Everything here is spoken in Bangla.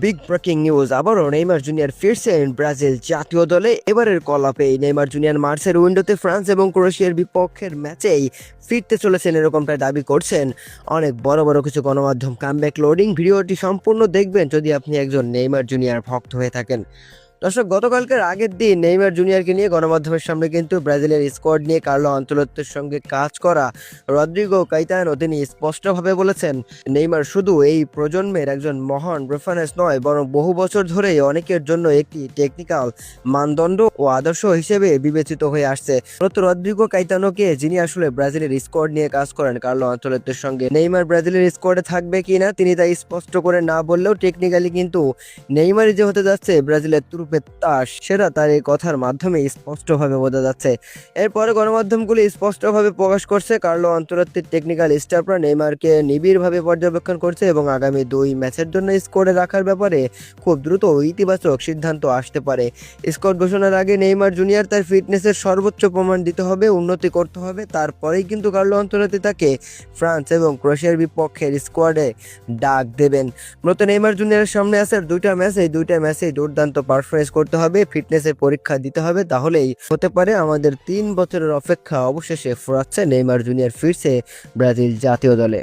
বিগ ব্রেকিং নিউজ, আবারও নেইমার জুনিয়র ফিরছেন ব্রাজিল জাতীয় দলে। এবারের কলাপে নেইমার জুনিয়র মার্চের উইন্ডোতে ফ্রান্স এবং ক্রোয়েশিয়ার বিপক্ষের ম্যাচেই ফিরতে চলেছেন, এরকমটা দাবি করছেন অনেক বড় বড় কিছু গণমাধ্যম। কামব্যাক লোডিং ভিডিওটি সম্পূর্ণ দেখবেন যদি আপনি একজন নেইমার জুনিয়র ভক্ত হয়ে থাকেন। দর্শক, গতকালকের আগের দিন নেইমার জুনিয়রকে নিয়ে গণমাধ্যমের সামনে কিন্তু ব্রাজিলের স্কোয়াড নিয়ে কার্লো আনচেলত্তির সঙ্গে কাজ করা রদ্রিগো কাইতানো তিনি স্পষ্টভাবে বলেছেন, নেইমার শুধু এই প্রজন্মের একজন মহান রেফারেন্স নয়, বরং বহু বছর ধরেই অনেকের জন্য একটি টেকনিক্যাল মানদণ্ড ও আদর্শ হিসেবে বিবেচিত হয়ে আসছে। মূলত রদ্রিগো কাইতানোকে, যিনি আসলে ব্রাজিলের স্কোয়াড নিয়ে কাজ করেন কার্লো আনচেলত্তির সঙ্গে, নেইমার ব্রাজিলের স্কোয়াডে থাকবে কিনা তিনি তাই স্পষ্ট করে না বললেও টেকনিক্যালি কিন্তু নেইমারই যে হতে যাচ্ছে ব্রাজিলের তুরুপের তাস, সেটা তার এই কথার মাধ্যমে স্পষ্টভাবে বোঝা যাচ্ছে। এরপরে গণমাধ্যমগুলি স্পষ্টভাবে প্রকাশ করছে কার্লো আনচেলত্তির টেকনিক্যাল স্টাফরা নেইমারকে নিবিড়ভাবে পর্যবেক্ষণ করছে এবং আগামী 2 ম্যাচের জন্য স্কোয়াডে রাখার ব্যাপারে খুব দ্রুত ইতিবাচক সিদ্ধান্ত আসতে পারে। স্কোয়াড ঘোষণার আগে নেইমার জুনিয়র তার ফিটনেসের সর্বোচ্চ প্রমাণ দিতে হবে, উন্নতি করতে হবে, তারপরেই কিন্তু কার্লো আনচেলত্তি তাকে ফ্রান্স এবং ক্রোয়েশিয়ার বিপক্ষের স্কোয়াডে ডাক দেবেন। মূলত নেইমার জুনিয়রের সামনে আছে 2টা ম্যাচ, এই 2টা ম্যাচেই দুর্দান্ত পারফরমেন্স করতে হবে, ফিটনেসের পরীক্ষা দিতে হবে, তাহলেই হতে পারে আমাদের 3 বছরের অপেক্ষা অবশেষে ফুরাচ্ছে, নেইমার জুনিয়র ফিরছে ব্রাজিল জাতীয় দলে।